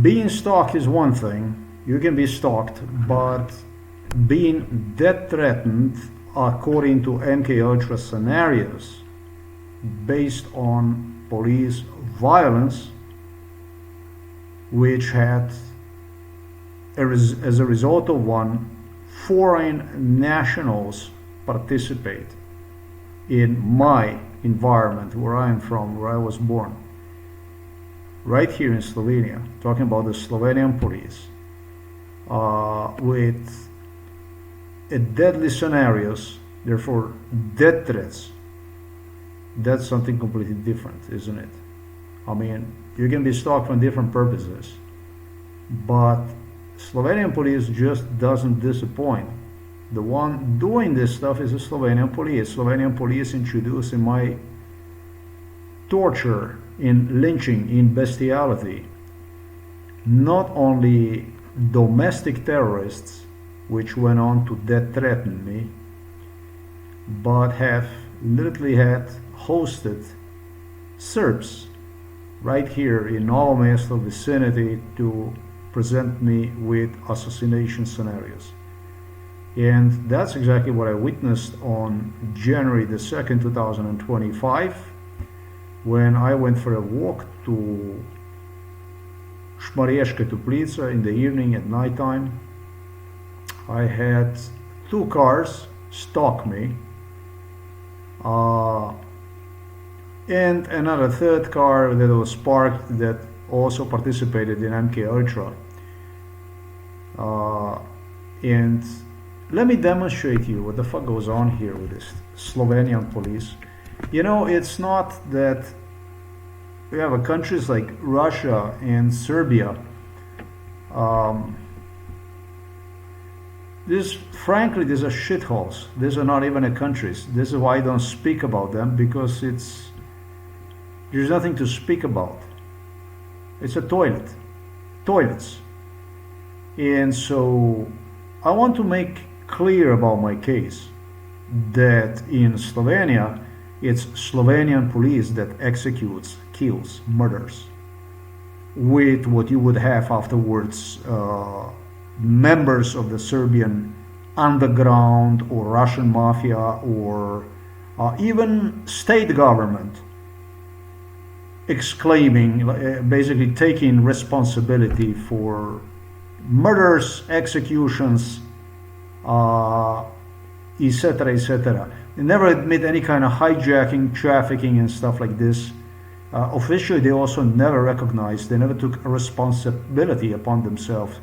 being stalked is one thing. You can be stalked, but being death threatened according to MK Ultra scenarios based on police violence, which had as a result of one, foreign nationals participate in my environment where I am from, where I was born, right here in Slovenia, talking about the Slovenian police, with deadly scenarios, therefore death threats. That's something completely different, isn't it? I mean, you can be stalked for different purposes, but Slovenian police just doesn't disappoint. The one doing this stuff is the Slovenian police. Slovenian police introducing my torture, in lynching, in bestiality. Not only domestic terrorists, which went on to death threaten me, but have literally had hosted Serbs right here in Novo Mesto vicinity to present me with assassination scenarios. And that's exactly what I witnessed on January the 2nd, 2025, when I went for a walk to Šmarješke Toplice in the evening at nighttime. I had two cars stalk me, and another third car that was parked that also participated in MK Ultra. And let me demonstrate you what the fuck goes on here with this Slovenian police. You know, it's not that we have countries like Russia and Serbia. Frankly, these are shitholes. These are not even countries. This is why I don't speak about them, because there's nothing to speak about. It's a toilets. And so I want to make clear about my case that in Slovenia, it's Slovenian police that executes, kills, murders, with what you would have afterwards members of the Serbian underground or Russian mafia or even state government exclaiming, basically taking responsibility for murders, executions, etc., etc. They never admit any kind of hijacking, trafficking, and stuff like this. Officially, they also never recognized, they never took a responsibility upon themselves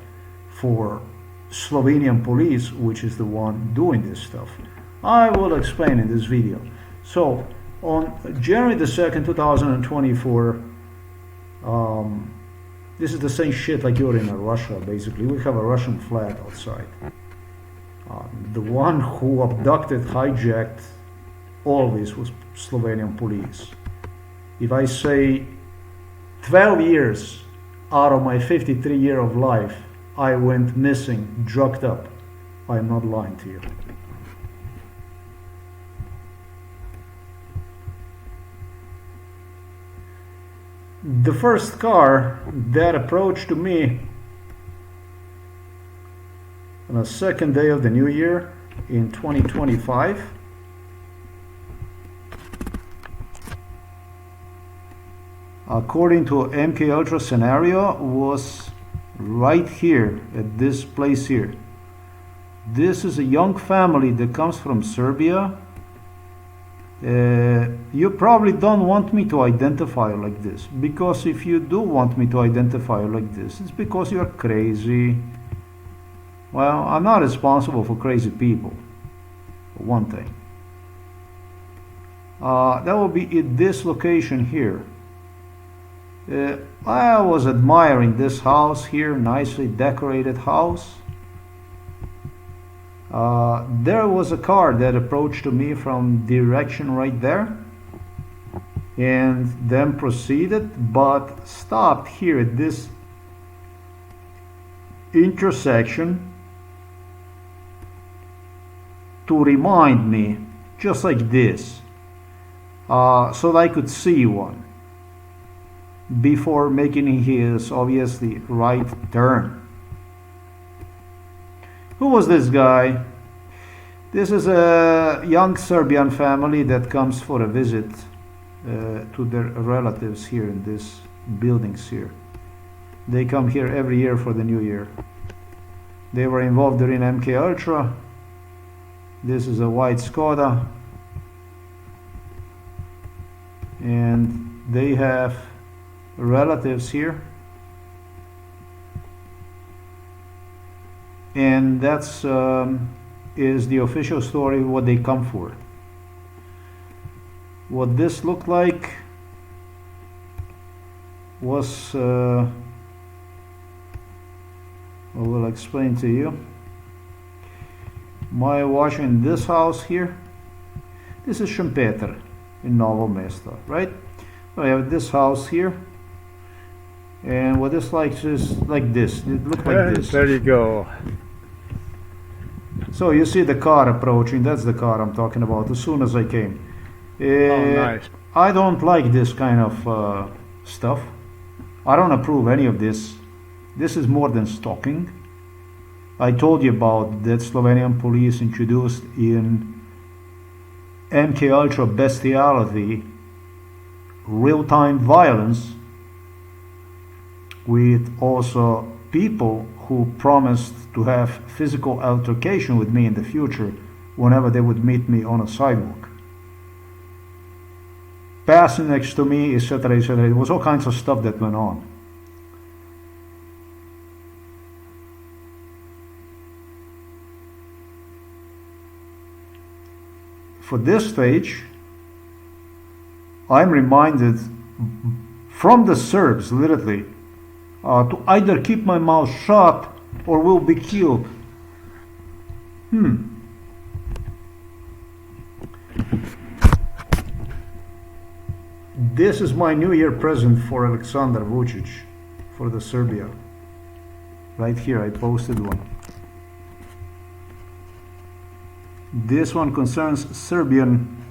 for Slovenian police, which is the one doing this stuff. I will explain in this video. So, on January the 2nd, 2024, this is the same shit like you're in Russia, basically. We have a Russian flag outside. The one who abducted, hijacked all this was Slovenian police. If I say 12 years out of my 53 years of life, I went missing, drugged up, I am not lying to you. The first car that approached to me on the second day of the new year in 2025, according to MK Ultra scenario, was right here at this place here. This is a young family that comes from Serbia. You probably don't want me to identify like this, because if you do want me to identify like this, it's because you're crazy. Well, I'm not responsible for crazy people, for one thing. That will be at this location here. I was admiring this house here, nicely decorated house. There was a car that approached to me from direction right there, and then proceeded, but stopped here at this intersection to remind me, just like this, so that I could see one. before making his obviously right turn. Who was this guy? This is a young Serbian family that comes for a visit to their relatives here in this buildings here. They come here every year for the new year. They were involved during MK Ultra. This is a white Skoda, and they have relatives here, and that's is the official story what they come for. What this looked like was I will explain to you. My watch in this house here, this is Šempeter in Novo Mesto, right? I have this house here, and what this like is like this. It looks like this. There you go. So you see the car approaching. That's the car I'm talking about. As soon as I came, Oh, nice. I don't like this kind of stuff. I don't approve any of this. This is more than stalking. I told you about that Slovenian police introduced in MK Ultra bestiality, real-time violence, with also people who promised to have physical altercation with me in the future whenever they would meet me on a sidewalk. Passing next to me, etc., etc. It was all kinds of stuff that went on. For this stage, I'm reminded from the Serbs, literally, to either keep my mouth shut or will be killed. This is my New Year present for Aleksandar Vučić, for the Serbia. Right here, I posted one. This one concerns Serbian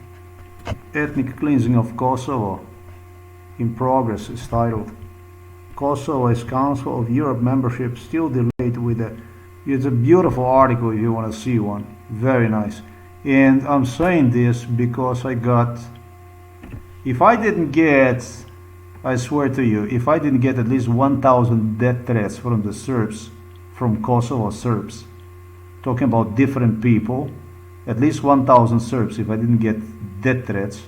ethnic cleansing of Kosovo. In progress is titled Kosovo's Council of Europe membership still delayed with a... It's a beautiful article if you want to see one. Very nice. And I'm saying this because I got... If I didn't get... I swear to you, if I didn't get at least 1,000 death threats from the Serbs, from Kosovo Serbs, talking about different people, at least 1,000 Serbs, if I didn't get death threats,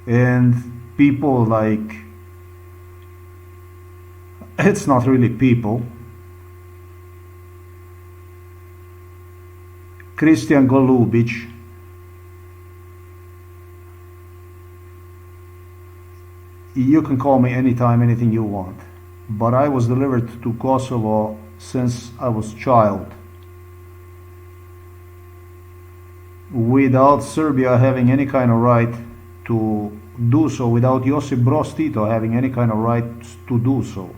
and people like, it's not really people, Christian Golubic, you can call me anytime, anything you want, but I was delivered to Kosovo since I was a child, without Serbia having any kind of right to do so, without Josip Broz Tito having any kind of right to do so.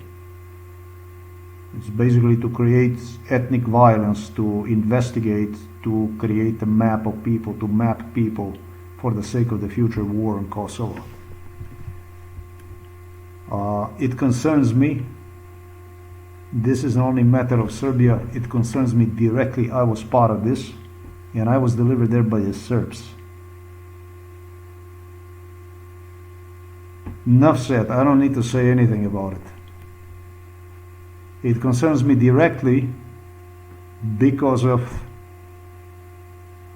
It's basically to create ethnic violence, to investigate, to create a map of people, to map people for the sake of the future war in Kosovo. It concerns me. This is not only a matter of Serbia, it concerns me directly. I was part of this, and I was delivered there by the Serbs. Enough said, I don't need to say anything about it. It concerns me directly because of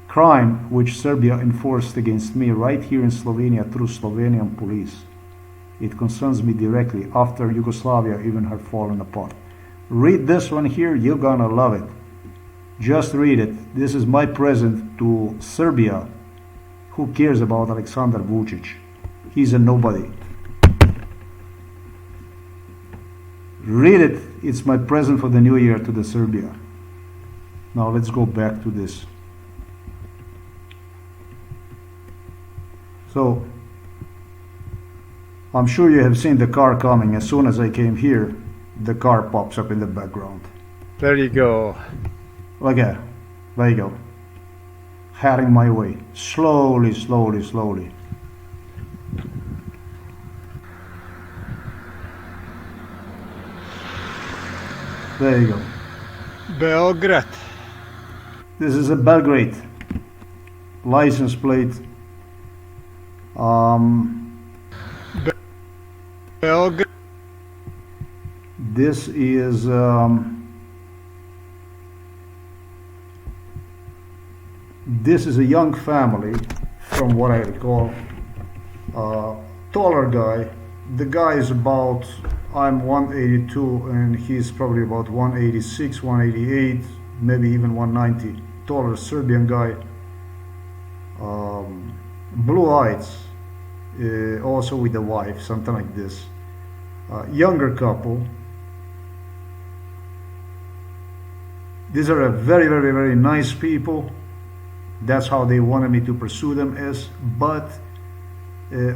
crime which Serbia enforced against me right here in Slovenia through Slovenian police. It concerns me directly after Yugoslavia even had fallen apart. Read this one here, you're gonna love it. Just read it. This is my present to Serbia. Who cares about Aleksandar Vučić? He's a nobody. Read it. It's my present for the new year to the Serbia. Now let's go back to this. So, I'm sure you have seen the car coming. As soon as I came here, the car pops up in the background. There you go. Like that. There you go. Heading my way. Slowly, slowly, slowly. There you go. Belgrade. This is a Belgrade license plate. Belgrade. This is a young family, from what I recall. Taller guy. The guy is about, I'm 182 and he's probably about 186, 188, maybe even 190. Taller Serbian guy. Blue eyes, also with a wife, something like this. Younger couple. These are a very, very, very nice people. That's how they wanted me to pursue them as, but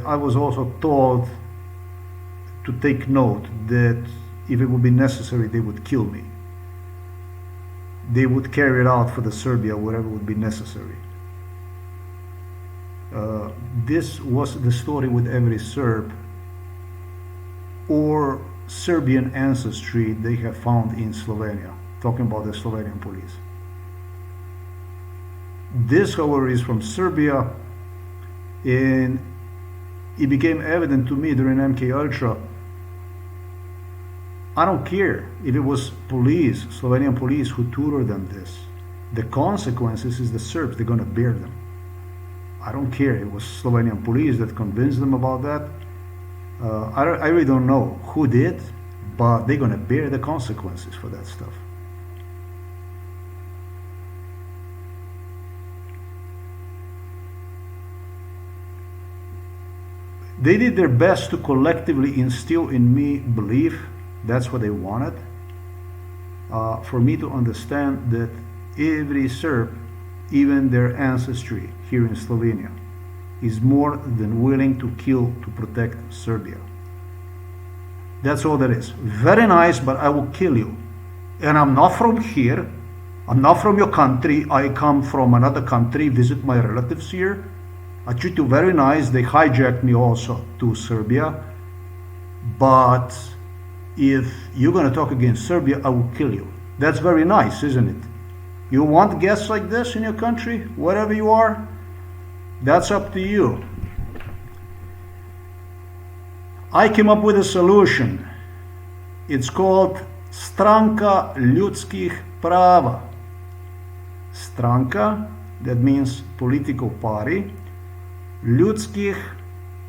I was also told to take note that if it would be necessary, they would kill me. They would carry it out for the Serbia, whatever would be necessary. This was the story with every Serb or Serbian ancestry they have found in Slovenia, talking about the Slovenian police. This, however, is from Serbia, and it became evident to me during MK Ultra. I don't care if it was police, Slovenian police, who tutored them this. The consequences is the Serbs, they're gonna bear them. I don't care, it was Slovenian police that convinced them about that. I really don't know who did, but they're gonna bear the consequences for that stuff. They did their best to collectively instill in me belief. That's what they wanted. For me to understand that every Serb, even their ancestry here in Slovenia, is more than willing to kill to protect Serbia. That's all that is. Very nice, but I will kill you. And I'm not from here. I'm not from your country. I come from another country, visit my relatives here. I treat you very nice. They hijacked me also to Serbia. But if you're going to talk against Serbia, I will kill you. That's very nice, isn't it? You want guests like this in your country, wherever you are? That's up to you. I came up with a solution. It's called STRANKA LJUDSKIH PRAVA. Stranka, that means political party. Ljudskih,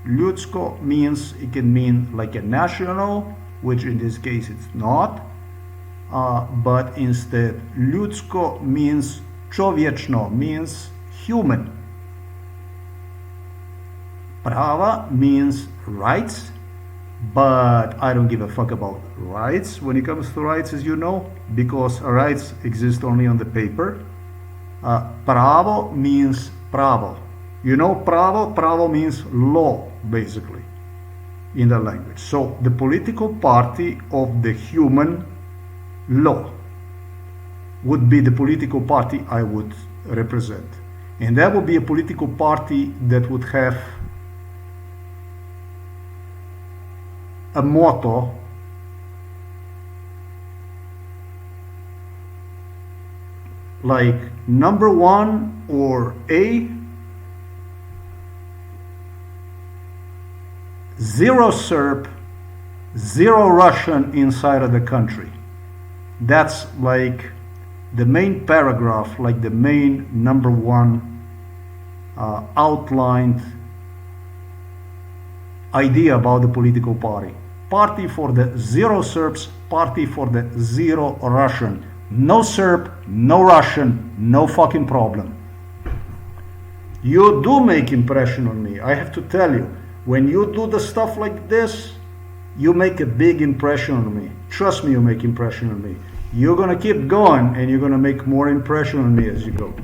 ljudsko means, it can mean like a national, which in this case it's not. But instead, ljudsko means čovječno, means human. Prava means rights, but I don't give a fuck about rights when it comes to rights, as you know, because rights exist only on the paper. Pravo means pravo. You know pravo? Pravo means law, basically, in the language. So the political party of the human law would be the political party I would represent. And that would be a political party that would have a motto like number one or A, zero Serb, zero Russian inside of the country. That's like the main paragraph, like the main number one outlined idea about the political party. Party for the zero Serbs, party for the zero Russian. No Serb, no Russian, no fucking problem. You do make impression on me, I have to tell you. When you do the stuff like this, you make a big impression on me. Trust me, you make impression on me. You're gonna keep going and you're gonna make more impression on me as you go.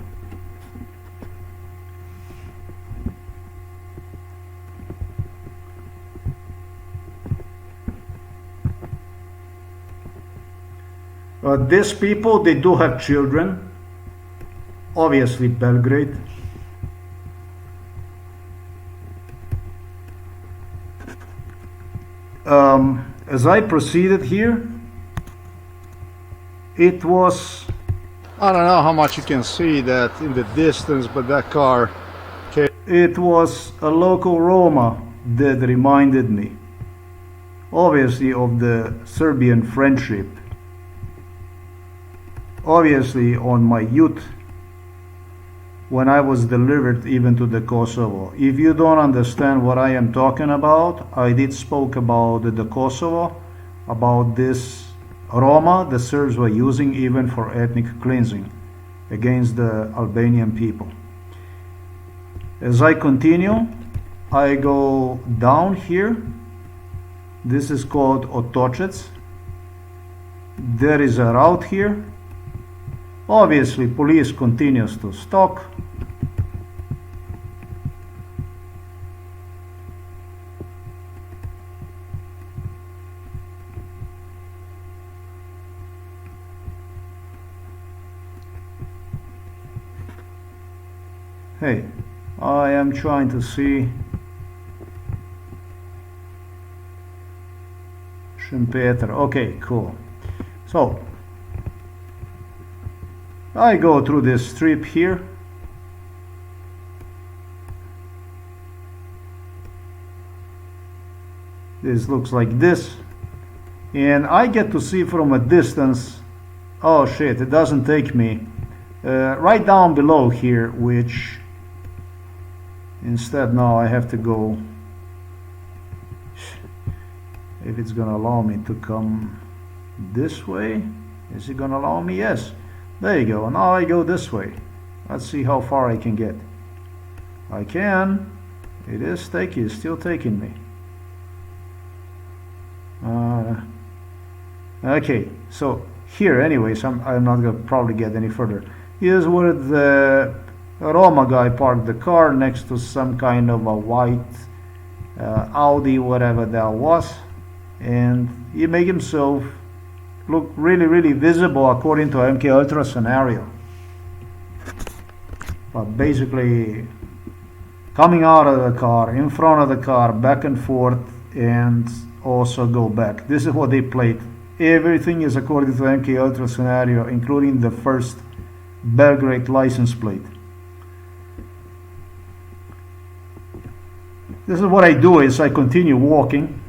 These people, they do have children. Obviously Belgrade. As I proceeded here, It was, I don't know how much you can see that in the distance, but that car came. it was a local Roma that reminded me, obviously, of the Serbian friendship. Obviously, on my youth, when I was delivered even to the Kosovo. If you don't understand what I am talking about, I did spoke about the Kosovo, about this Roma the Serbs were using even for ethnic cleansing against the Albanian people. As I continue, I go down here. This is called Otočec. There is a route here. Obviously, police continues to stalk. Hey, I am trying to see Šempetar. Okay, cool. So I go through this strip here. This looks like this, and I get to see from a distance. Oh shit, it doesn't take me right down below here, which instead now I have to go, if it's gonna allow me to come this way. Is it gonna allow me? Yes. There you go. Now I go this way. Let's see how far I can get. I can. It is still taking me. Okay, so here anyways, I'm not gonna probably get any further. Here's where the Roma guy parked the car next to some kind of a white Audi, whatever that was, and he made himself look really, really visible according to MK Ultra scenario. But basically, coming out of the car, in front of the car, back and forth, and also go back. This is what they played. Everything is according to MK Ultra scenario, including the first Belgrade license plate. This is what I do is I continue walking.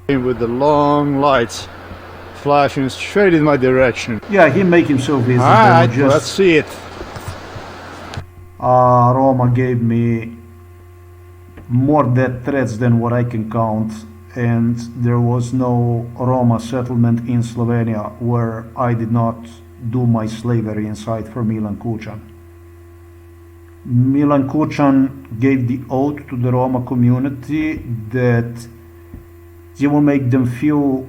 With the long lights flashing straight in my direction. Yeah, he make himself visible. Alright, let's see it. Roma gave me more death threats than what I can count, and there was no Roma settlement in Slovenia where I did not do my slavery inside for Milan Kučan. Milan Kučan gave the oath to the Roma community that he will make them feel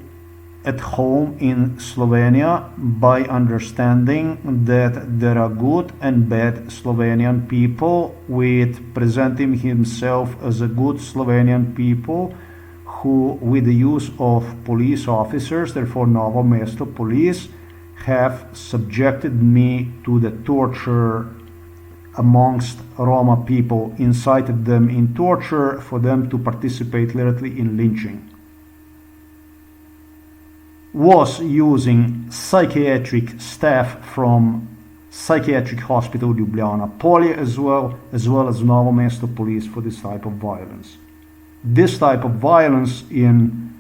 at home in Slovenia by understanding that there are good and bad Slovenian people, with presenting himself as a good Slovenian people who, with the use of police officers, therefore Novo Mesto police, have subjected me to the torture amongst Roma people, incited them in torture for them to participate literally in lynching. Was using psychiatric staff from Psychiatric Hospital Ljubljana, Polje as well as Novo Mesto police for this type of violence. This type of violence in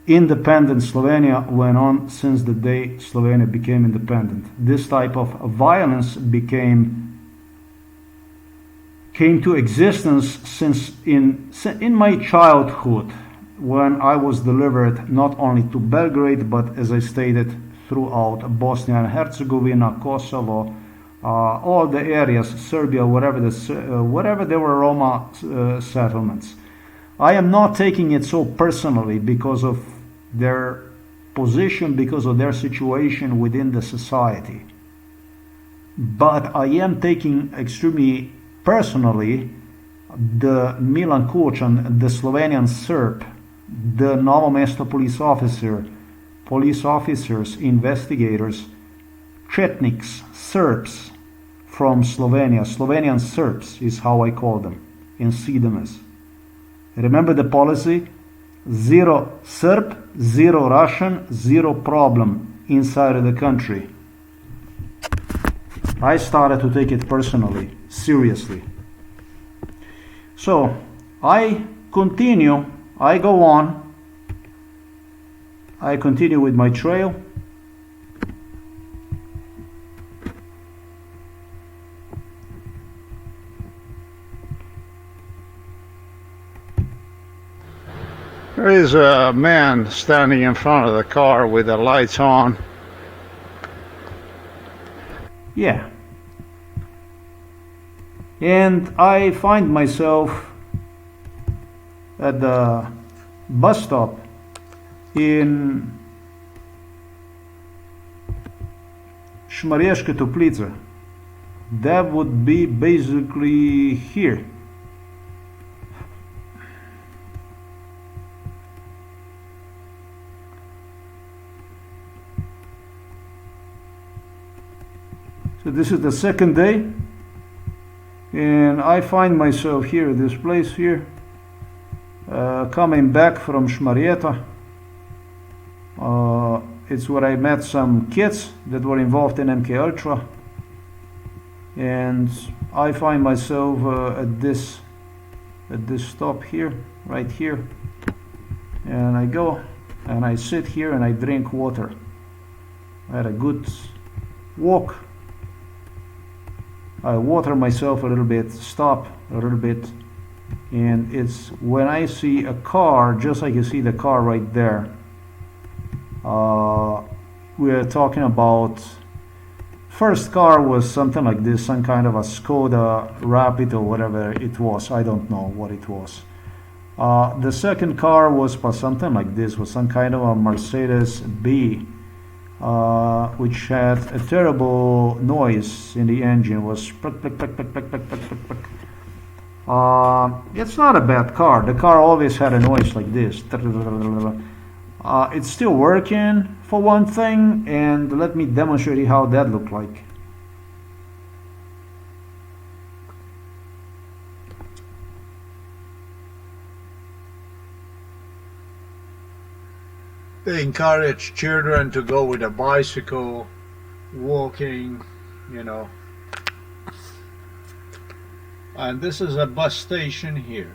independent Slovenia went on since the day Slovenia became independent. This type of violence came to existence since in my childhood, when I was delivered not only to Belgrade, but as I stated, throughout Bosnia and Herzegovina, Kosovo, all the areas, Serbia, wherever there were Roma settlements. I am not taking it so personally because of their position, because of their situation within the society. But I am taking extremely personally the Milan Kučan, the Slovenian Serb, the Novo Mesto police officers, investigators, Chetniks, Serbs from Slovenia. Slovenian Serbs is how I call them and see them as. Remember the policy? Zero Serb, zero Russian, zero problem inside of the country. I started to take it personally, seriously. So I continue, I go on, I continue with my trail. There is a man standing in front of the car with the lights on. Yeah. And I find myself at the bus stop in Šmarješke Toplice. That would be basically here. So this is the second day, and I find myself here, this place here, coming back from Šmarjeta. It's where I met some kids that were involved in MK Ultra, and I find myself at this stop here, right here, and I go and I sit here and I drink water. I had a good walk. I water myself a little bit, stop a little bit, and it's when I see a car, just like you see the car right there. We're talking about, first car was something like this, some kind of a Skoda Rapid or whatever it was. I don't know what it was. The second car was something like this, was some kind of a Mercedes B. Which had a terrible noise in the engine. Was it's not a bad car. The car always had a noise like this. It's still working for one thing, and let me demonstrate you how that looked like. They encourage children to go with a bicycle, walking, you know. And this is a bus station here.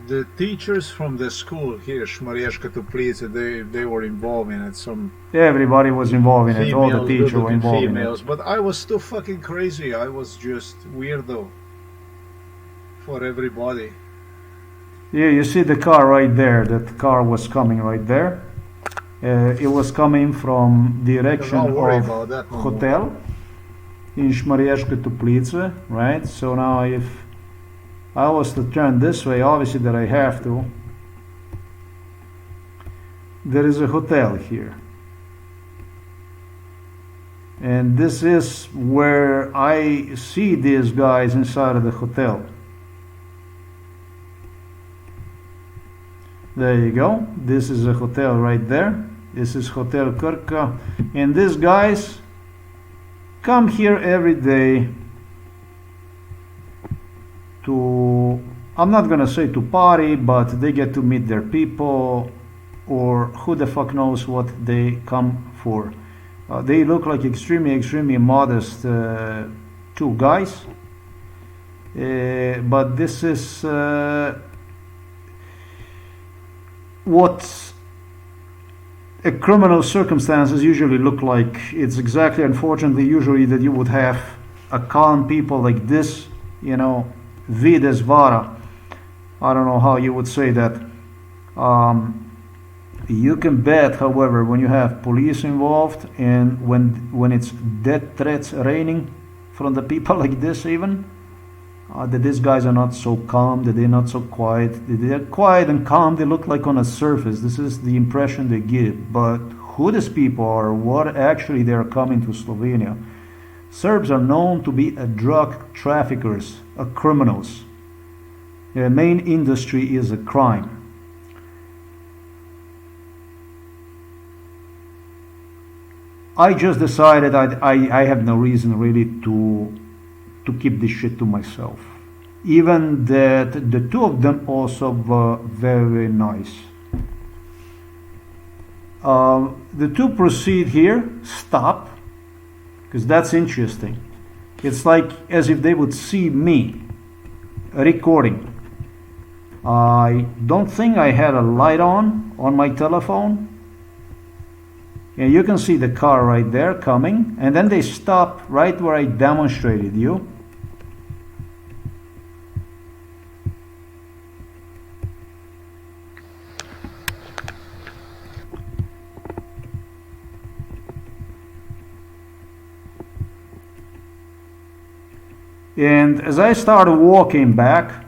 The teachers from the school here, Šmarješke Toplice, they were involved in it. Everybody was involved in it. All the teachers were involved in it. But I was too fucking crazy. I was just weirdo for everybody. Yeah, you see the car right there. That car was coming right there. It was coming from direction of hotel in Šmarješke Toplice, right? So now if I was to turn this way, obviously that I have to. There is a hotel here. And this is where I see these guys inside of the hotel. There you go. This is a hotel right there. This is Hotel Krka. And these guys come here every day to, I'm not gonna say to party, but they get to meet their people, or who the fuck knows what they come for. They look like extremely modest two guys, but this is what a criminal circumstances usually look like. It's exactly, unfortunately, usually that you would have a calm people like this, you know, vides vara. I don't know how you would say that. You can bet, however, when you have police involved and when it's death threats raining from the people like this, even that these guys are not so calm, that they're not so quiet. They're quiet and calm. They look like on a surface. This is the impression they give. But who these people are, what actually they are coming to Slovenia. Serbs are known to be drug traffickers, criminals. Their main industry is a crime. I just decided I have no reason really to keep this shit to myself. Even that the two of them also were very nice. The two proceed here, stop, because that's interesting. It's like as if they would see me recording. I don't think I had a light on my telephone. And you can see the car right there coming, and then they stop right where I demonstrated you. And as I started walking back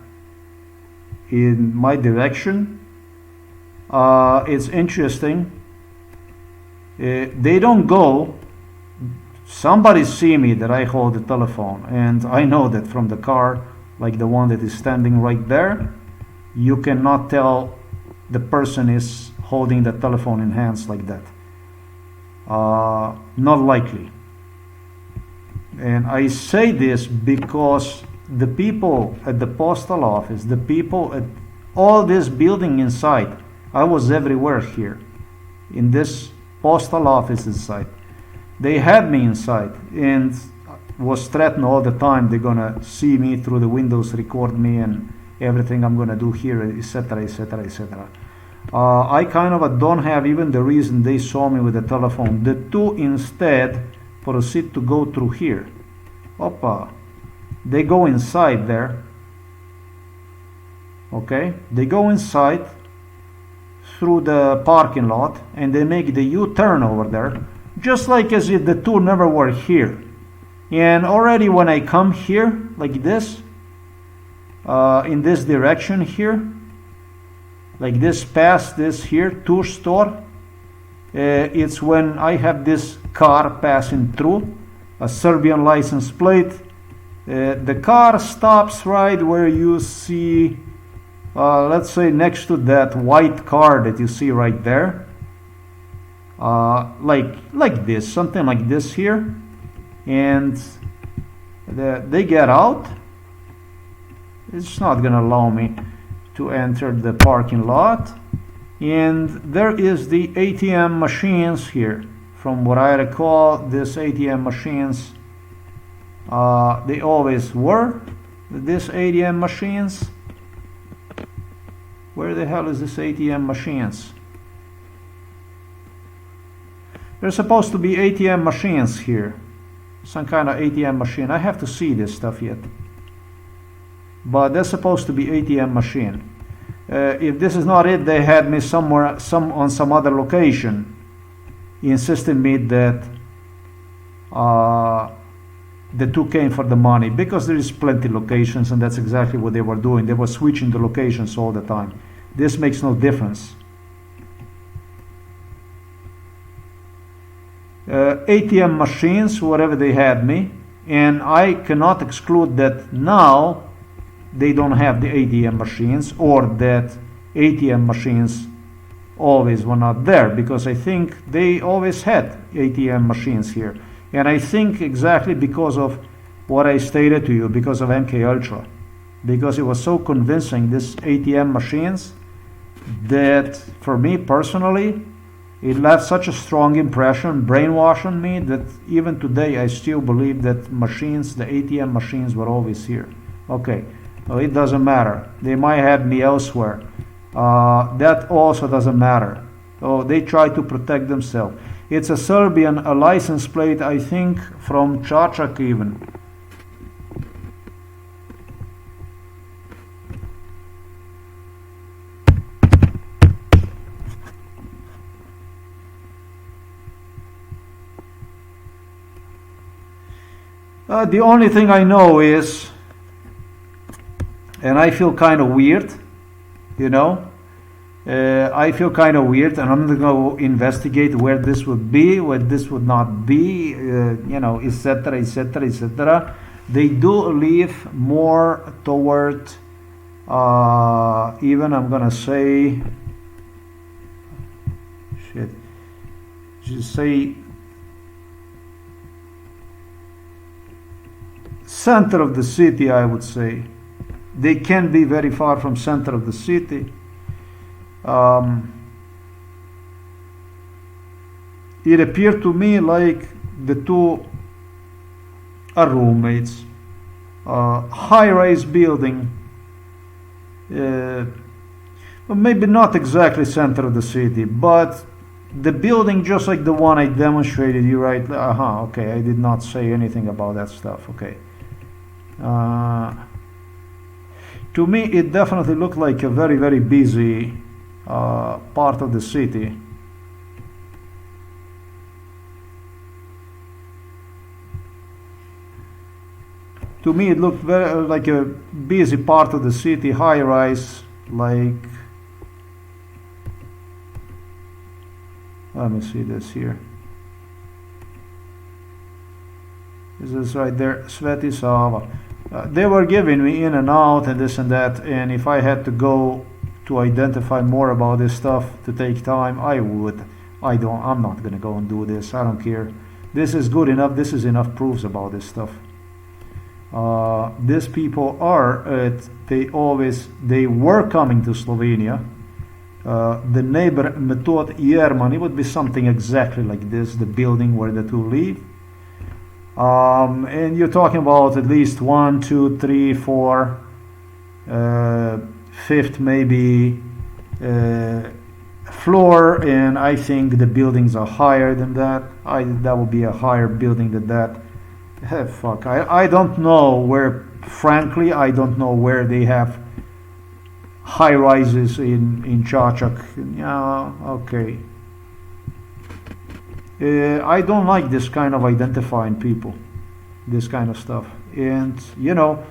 in my direction, it's interesting. They don't go. Somebody see me that I hold the telephone, and I know that from the car, like the one that is standing right there, you cannot tell the person is holding the telephone in hands like that. Not likely. And I say this because the people at the postal office, the people at all this building inside, I was everywhere here in this postal office inside. They had me inside and was threatened all the time. They're gonna see me through the windows, record me and everything I'm gonna do here, etc., etc., etc. I kind of don't have even the reason they saw me with the telephone. The two instead proceed to go through here. Opa. They go inside there. Okay, they go inside through the parking lot and they make the U-turn over there, just like as if the two never were here. And already when I come here like this, in this direction here, like this, past this here tour store, it's when I have this car passing through, a Serbian license plate. The car stops right where you see, let's say next to that white car that you see right there, like this, something like this here, and they get out. It's not gonna allow me to enter the parking lot, and there is the ATM machines here. From what I recall, these ATM machines, they always were these ATM machines. Where the hell is this ATM machines? There's supposed to be ATM machines here, some kind of ATM machine. I have to see this stuff yet, but there's supposed to be ATM machine. If this is not it, they had me somewhere, on some other location, insisting me that the two came for the money, because there is plenty locations, and that's exactly what they were doing. They were switching the locations all the time. This makes no difference. ATM machines, wherever they had me, and I cannot exclude that now they don't have the ATM machines, or that ATM machines always were not there, because I think they always had ATM machines here. And I think exactly because of what I stated to you, because of MK Ultra, because it was so convincing, this ATM machines, that for me personally, it left such a strong impression, brainwash on me, that even today I still believe that machines, the ATM machines, were always here. Okay, well, it doesn't matter. They might have me elsewhere. That also doesn't matter. So they try to protect themselves. It's a Serbian, a license plate, I think, from Čačak even. The only thing I know is, and I feel kind of weird, you know, I feel kind of weird, and I'm going to go investigate where this would be, where this would not be, you know, etc., etc., etc. They do leave more toward, even I'm going to say, just say center of the city, I would say. They can be very far from center of the city. It appeared to me like the two are roommates. High-rise building, well, maybe not exactly center of the city, but the building just like the one I demonstrated you right. Okay, I did not say anything about that stuff. Okay. To me, it definitely looked like a very, very busy part of the city. To me, it looked very like a busy part of the city, high-rise, like. Let me see this here. This is right there, Svetisava. They were giving me in and out and this and that, and if I had to go to identify more about this stuff to take time, I would. I'm not gonna go and do this. I don't care. This is good enough. This is enough proofs about this stuff. These people they were coming to Slovenia. The neighbor Metod Jerman, it would be something exactly like this, the building where the two live. And you're talking about at least 1, 2, 3, 4, fifth maybe floor, and I think the buildings are higher than that. That would be a higher building than that. Fuck, I don't know where, frankly, I don't know where they have high rises in Chachak. Yeah, okay. I don't like this kind of identifying people, this kind of stuff. And, you know,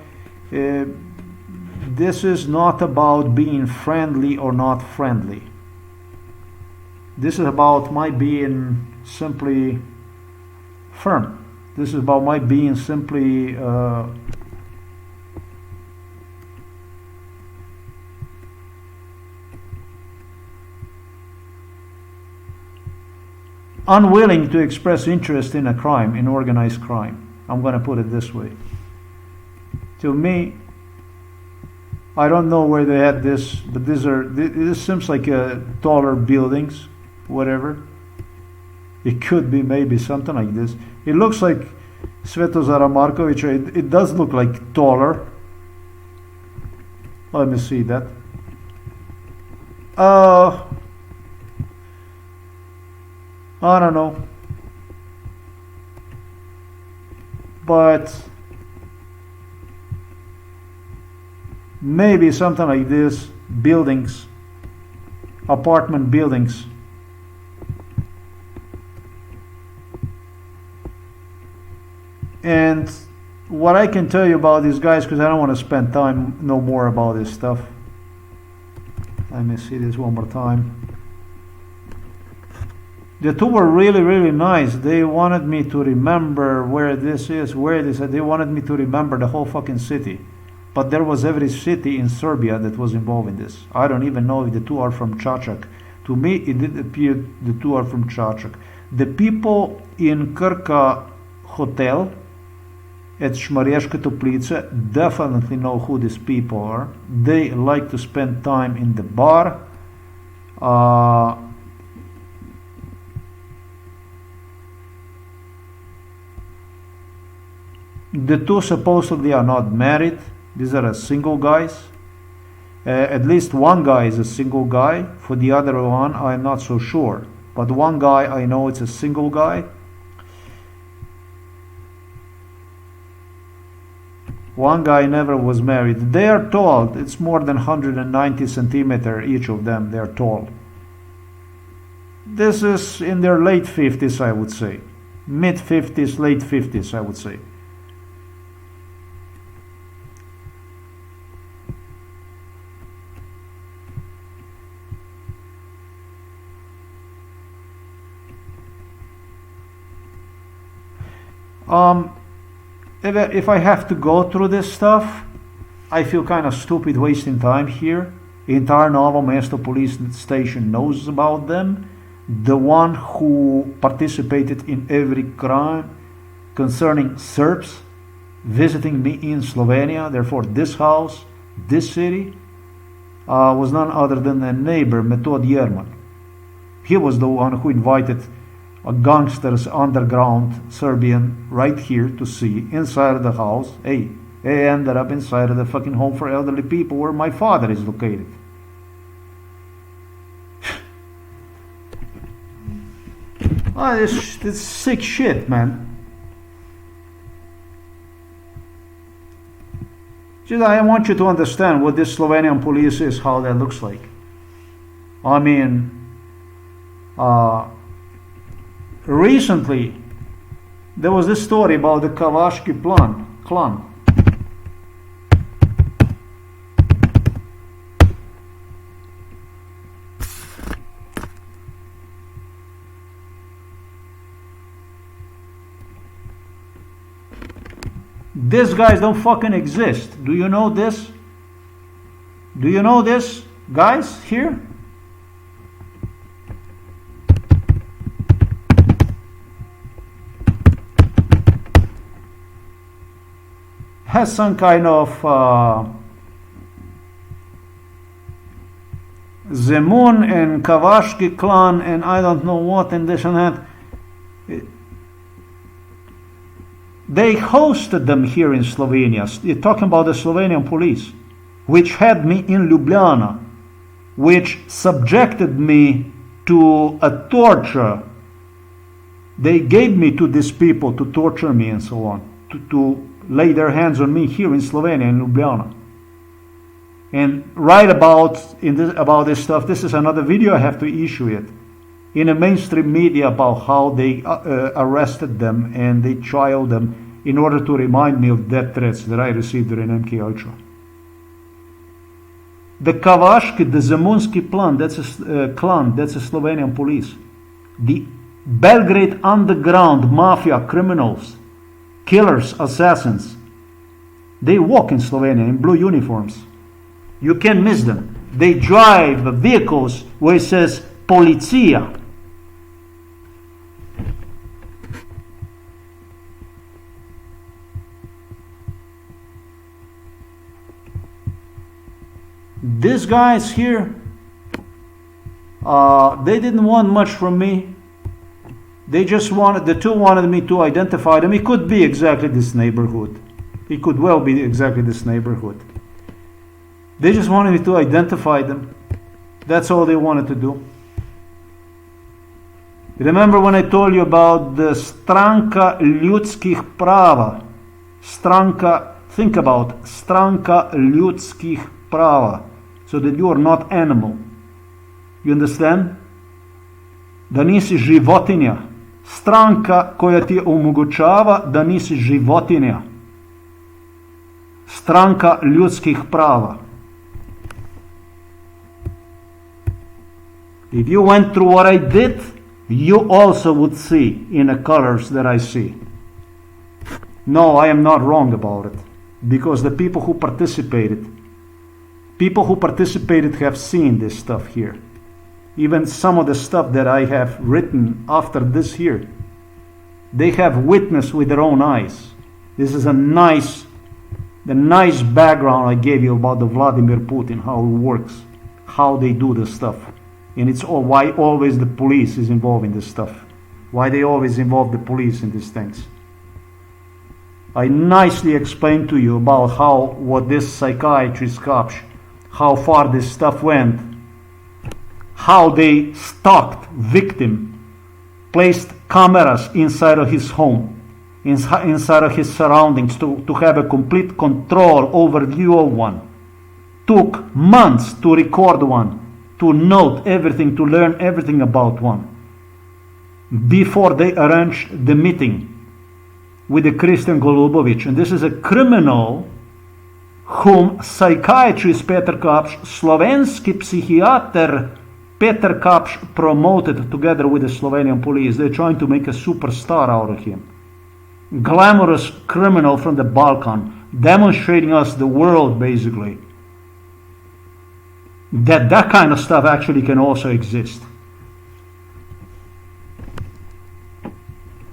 this is not about being friendly or not friendly. This is about my being simply firm. This is about my being simply unwilling to express interest in a crime, in organized crime. I'm going to put it this way. To me, I don't know where they had this, but this seems like taller buildings, whatever. It could be maybe something like this. It looks like Svetozara Markovic. It does look like taller. Let me see that. I don't know. But maybe something like this. Buildings, apartment buildings. And what I can tell you about these guys, because I don't want to spend time no more about this stuff. Let me see this one more time. The two were really, really nice. They wanted me to remember where this is, where this is. They wanted me to remember the whole fucking city. But there was every city in Serbia that was involved in this. I don't even know if the two are from Čačak. To me, it did appear the two are from Čačak. The people in Krka hotel at Šmarješke Toplice definitely know who these people are. They like to spend time in the bar. The two supposedly are not married. These are single guys. At least one guy is a single guy. For the other one, I'm not so sure. But one guy, I know it's a single guy. One guy never was married. They are tall. It's more than 190 centimeters each of them. They are tall. This is in their late 50s, I would say. Mid 50s, late 50s, I would say. If I have to go through this stuff, I feel kind of stupid wasting time here. Entire Novo Mesto police station knows about them. The one who participated in every crime concerning Serbs visiting me in Slovenia. Therefore, this house, this city, was none other than a neighbor, Metod Jerman. He was the one who invited a gangsters underground Serbian right here to see inside of the house. Hey, they ended up inside of the fucking home for elderly people where my father is located. It's sick shit, man. I want you to understand what this Slovenian police is, how that looks like. I mean, recently there was this story about the Kavaški clan. These guys don't fucking exist. Do you know this? Do you know this, guys, here? Has some kind of Zemun and Kavaški clan and I don't know what and this and that. They hosted them here in Slovenia. You're talking about the Slovenian police, which had me in Ljubljana, which subjected me to a torture. They gave me to these people to torture me and so on, to lay their hands on me here in Slovenia, in Ljubljana. And write about this stuff. This is another video, I have to issue it. In the mainstream media about how they arrested them and they trialed them in order to remind me of death threats that I received during MK Ultra. The Kavaški, the Zemunski clan, that's a Slovenian police. The Belgrade underground mafia criminals, killers, assassins, they walk in Slovenia in blue uniforms. You can't miss them. They drive vehicles where it says Policija. These guys here, they didn't want much from me. They just wanted, the two wanted me to identify them. It could be exactly this neighborhood. It could well be exactly this neighborhood. They just wanted me to identify them. That's all they wanted to do. Remember when I told you about the Stranka Ljudskih Prava? Think about Stranka Ljudskih Prava. So that you are not animal. You understand? Da nisi životinja. Stranka koja ti omogućava da nisi životinja. Stranka ljudskih prava. If you went through what I did, you also would see in the colors that I see. No, I am not wrong about it. Because the people who participated have seen this stuff here. Even some of the stuff that I have written after this here, they have witnessed with their own eyes. This is the nice background I gave you about the Vladimir Putin, how it works, how they do this stuff. And it's all why always the police is involved in this stuff. Why they always involve the police in these things. I nicely explained to you about what this psychiatrist cops, how far this stuff went, how they stalked victim, placed cameras inside of his home, inside of his surroundings to have a complete control over view of one. Took months to record one, to note everything, to learn everything about one, before they arranged the meeting with the Christian Golubovic. And this is a criminal whom psychiatrist Peter Kapš, slovenski psychiater Peter Kapš promoted together with the Slovenian police. They're trying to make a superstar out of him. Glamorous criminal from the Balkan, demonstrating us the world basically. That kind of stuff actually can also exist.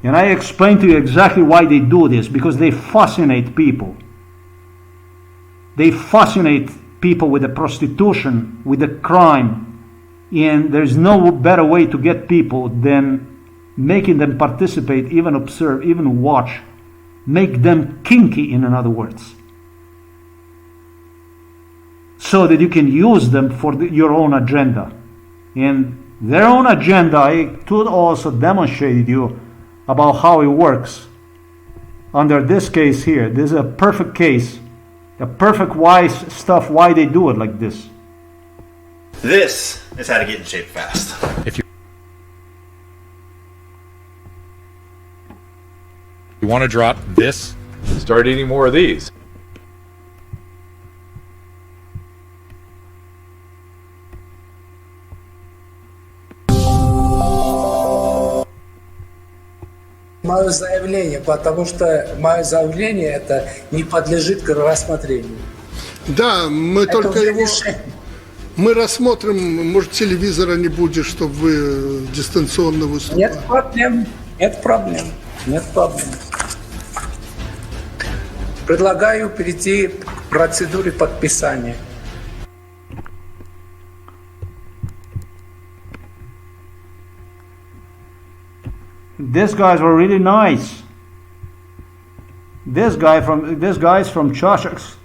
And I explain to you exactly why they do this, because they fascinate people. They fascinate people with the prostitution, with the crime. And there's no better way to get people than making them participate, even observe, even watch. Make them kinky, in other words. So that you can use them for your own agenda. And their own agenda, I could also demonstrate you about how it works. Under this case here, this is a perfect case, a perfect wise stuff why they do it like this. This is how to get in shape fast. If you want to drop this, Start eating more of these. Мое заявление, потому что мое заявление это не подлежит к рассмотрению. Да, мы Это только уже его... решение. Мы рассмотрим, может, телевизора не будет, чтобы вы дистанционно выступали. Нет проблем, нет проблем, нет проблем. Предлагаю перейти к процедуре подписания. These guys were really nice. These guys from Chashaks,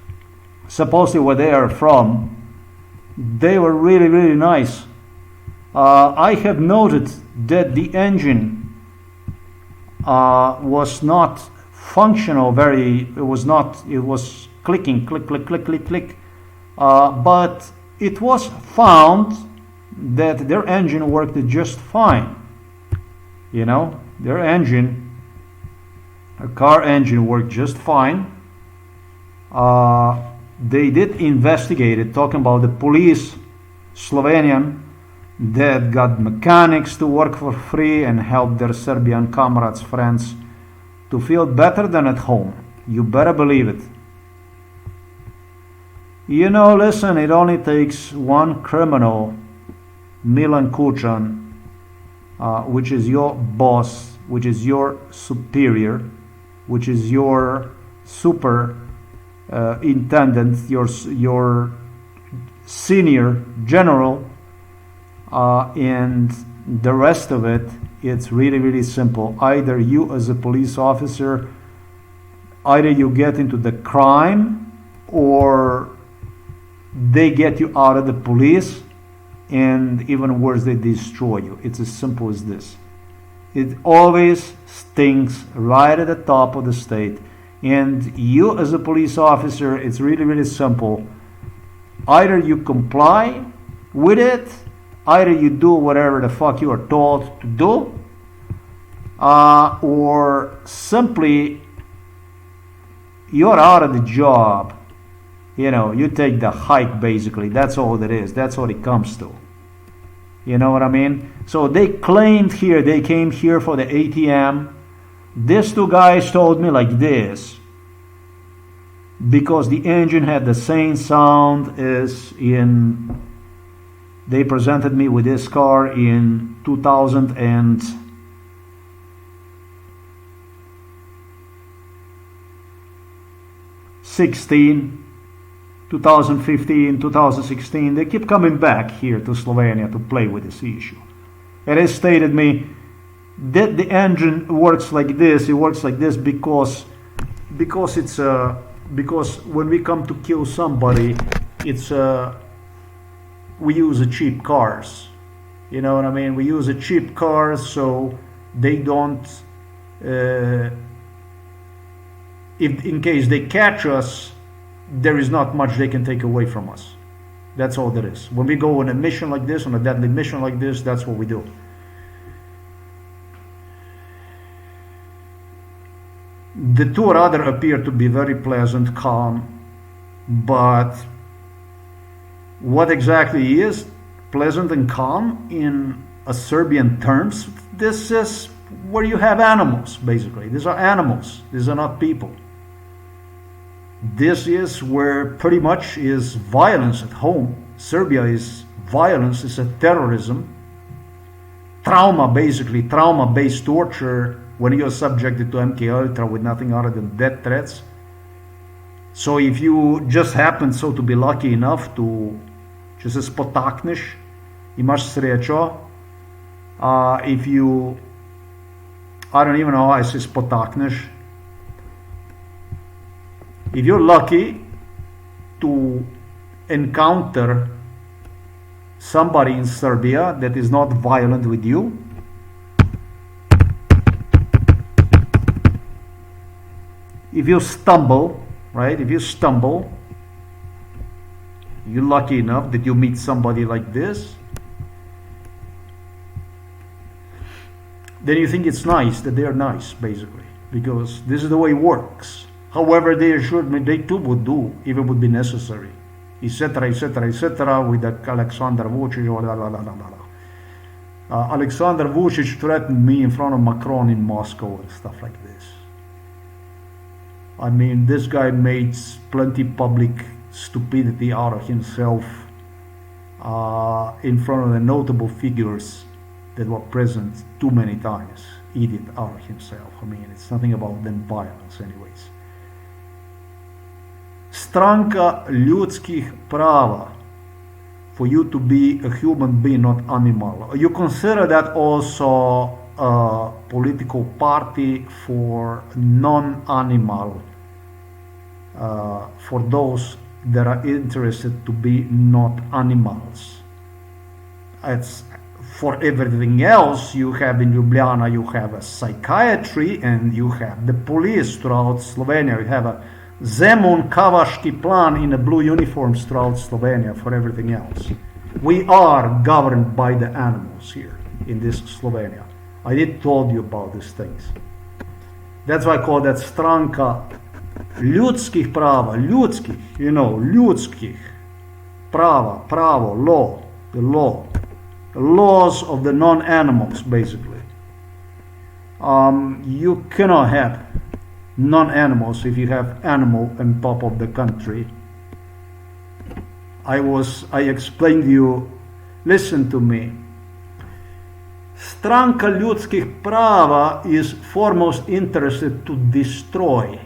supposedly where they are from, they were really, really nice. I have noted that the engine was not functional it was clicking, click, click, click, click, click. But it was found that their engine worked just fine. You know, their engine, a car engine, worked just fine. They did investigate it, talking about the police, Slovenian, that got mechanics to work for free and help their Serbian comrades, friends, to feel better than at home. You better believe it. You know, listen, it only takes one criminal, Milan Kuchan, which is your boss, which is your superior, which is your super intendant, your senior general, and the rest of it, it's really, really simple. Either you as a police officer, either you get into the crime, or they get you out of the police, and even worse, they destroy you. It's as simple as this. It always stinks right at the top of the state. And you as a police officer, it's really, really simple. Either you comply with it, either you do whatever the fuck you are told to do, or simply you're out of the job. You know, you take the hike, basically. That's all it is. That's all it comes to. You know what I mean? So they claimed here, they came here for the ATM. These two guys told me like this, because the engine had the same sound as in, they presented me with this car in 2016, 2015, 2016. They keep coming back here to Slovenia to play with this issue. And they stated me that the engine works like this. It works like this because it's because when we come to kill somebody, it's we use cheap cars. You know what I mean? We use cheap cars, so they don't. If in case they catch us, there is not much they can take away from us. That's all there is. When we go on a mission like this, on a deadly mission like this, that's what we do. The two rather appear to be very pleasant, calm, but what exactly is pleasant and calm in a Serbian terms? This is where you have animals, basically. These are animals. These are not people. This is where pretty much is violence at home. Serbia is violence, is a terrorism. Trauma, basically, trauma-based torture when you're subjected to MK Ultra with nothing other than death threats. So if you just happen so to be lucky enough to če se spotakneš, imaš srečo, if you, I don't even know how se spotakneš, if you're lucky to encounter somebody in Serbia that is not violent with you, if you stumble, right, if you stumble, you're lucky enough that you meet somebody like this, then you think it's nice that they are nice, basically, because this is the way it works. However, they assured me they too would do if it would be necessary, etc., etc., etc., with the Alexander Vucic, Alexander Vucic threatened me in front of Macron in Moscow and stuff like this. I mean, this guy made plenty public stupidity out of himself in front of the notable figures that were present too many times. Eat it out of himself. I mean, it's nothing about them violence anyways. Stranka ljudskih prava, for you to be a human being, not animal. You consider that also a political party for non-animal, for those that are interested to be not animals. It's for everything else. You have in Ljubljana, you have a psychiatry and you have the police throughout Slovenia. You have a Zemun Kavaški plan in a blue uniforms throughout Slovenia for everything else. We are governed by the animals here in this Slovenia. I did told you about these things. That's why I call that Stranka ljudskih prava, ljudskih, you know, ljudskih prava, pravo, law, the law, the laws of the non-animals, basically. You cannot have non-animals if you have animal on top of the country. I explained to you, listen to me. Stranka ljudskih prava is foremost interested to destroy,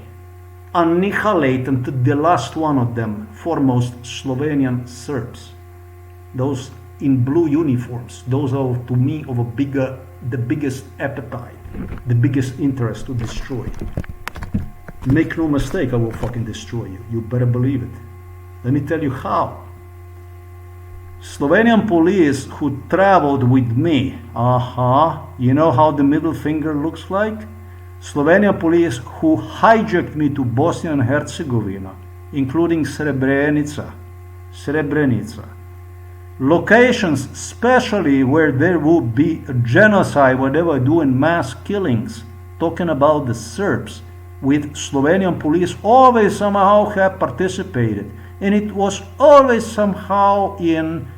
annihilate, and the last one of them, foremost Slovenian Serbs. Those in blue uniforms, those are to me of the biggest appetite, the biggest interest to destroy. Make no mistake, I will fucking destroy you. You better believe it. Let me tell you how. Slovenian police who traveled with me, you know how the middle finger looks like? Slovenian police who hijacked me to Bosnia and Herzegovina, including Srebrenica, locations especially where there will be a genocide, where they were doing mass killings, talking about the Serbs, with Slovenian police always somehow have participated. And it was always somehow in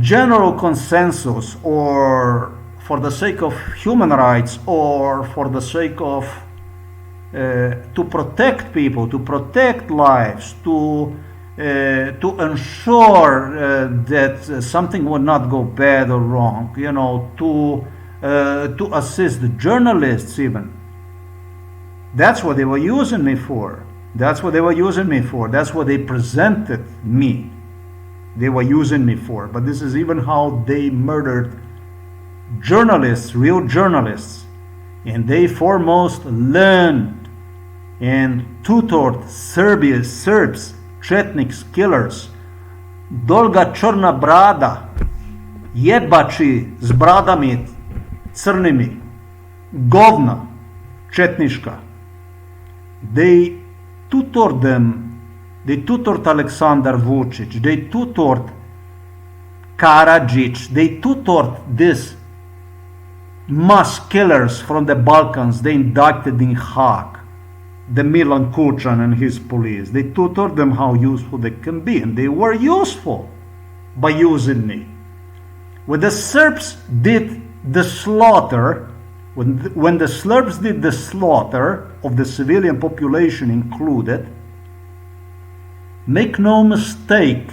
general consensus, or for the sake of human rights, or for the sake of to protect people, to protect lives, to ensure that something would not go bad or wrong, you know, to assist the journalists even. That's what they were using me for. That's what they were using me for. That's what they presented me. They were using me for. But this is even how they murdered journalists, real journalists. And they foremost learned and tutored Serbs, Chetniks, killers. Dolga črna brada, jebači z bradami crnimi, govna, četniška. They tutored them. They tutored Alexander Vucic. They tutored Karadzic. They tutored these mass killers from the Balkans. They indicted in Hague, the Milan Kučan and his police. They tutored them how useful they can be, and they were useful by using me. When the Serbs did the slaughter, when the Serbs did the slaughter of the civilian population included, make no mistake,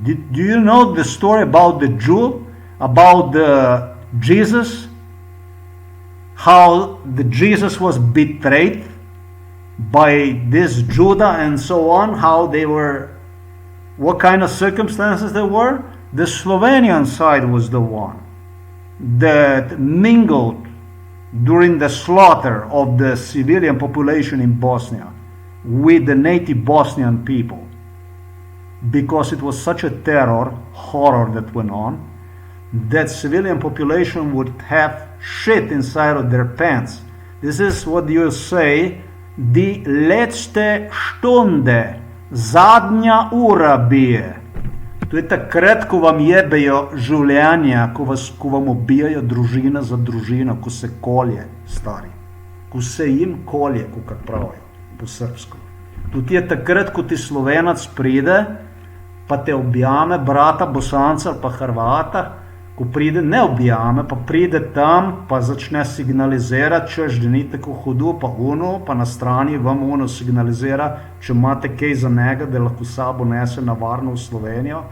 do you know the story about the Jew about the Jesus, how the Jesus was betrayed by this Judah and so on, how they were, what kind of circumstances there were. The Slovenian side was the one that mingled during the slaughter of the civilian population in Bosnia with the native Bosnian people, because it was such a horror that went on, that civilian population would have shit inside of their pants. This is what you say, die letzte Stunde, zadnja ura bije. To je takrat, ko vam jebejo življenja, ko vam ubijajo družina za družino, ko se kolje, stari. Ko se jim kolje, kako pravijo po srpsko. Tudi je takrat, ko ti Slovenac pride, pa te objame, brata, Bosanca ali pa Hrvata, ko pride, ne objame, pa pride tam, pa začne signalizirati, češ, da ni tako hudo, pa uno, pa na strani vam uno signalizira, če imate kaj za njega, da lahko sabo nese na varno v Slovenijo.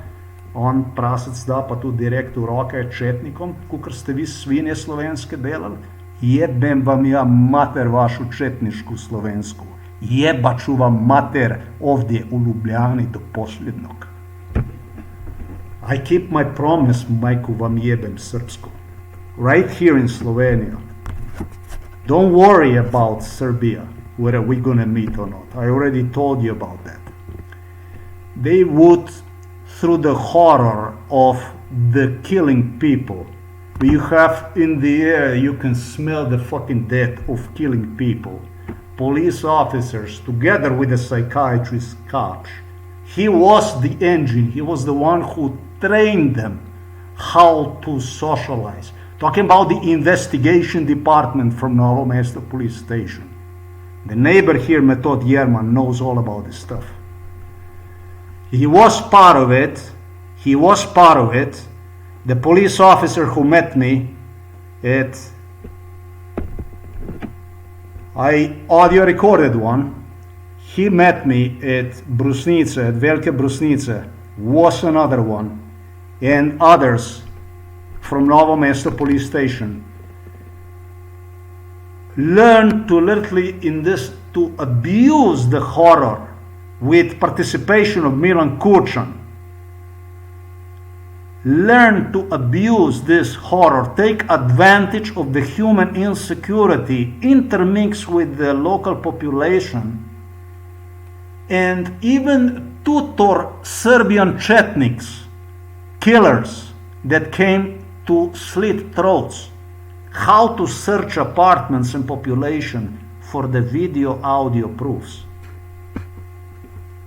On prasec da pa tudi direkt v roke četnikom, kakor ste vi svinje slovenske delali. Jebem vam ja mater vašu četnišku slovensku. Jebaču vam mater ovdje u Ljubljani do posljednog. I keep my promise, majku vam jebem srpsko. Right here in Slovenia. Don't worry about Serbia, whether we're gonna meet or not. I already told you about that. They would, through the horror of the killing people, you have in the air, you can smell the fucking death of killing people. Police officers, together with a psychiatrist coach, he was the engine, he was the one who trained them how to socialize. Talking about the investigation department from Novo Mesto police station. The neighbor here, Metod Yerman, knows all about this stuff. He was part of it. He was part of it. The police officer who met me I audio recorded one. He met me at Brusnice, at Velike Brusnice, was another one, and others from Novo Mesto police station. Learn to literally in this, to abuse the horror with participation of Milan Kurcan. Learn to abuse this horror, take advantage of the human insecurity, intermix with the local population, and even tutor Serbian Chetniks, killers that came to slit throats, how to search apartments and population for the video audio proofs.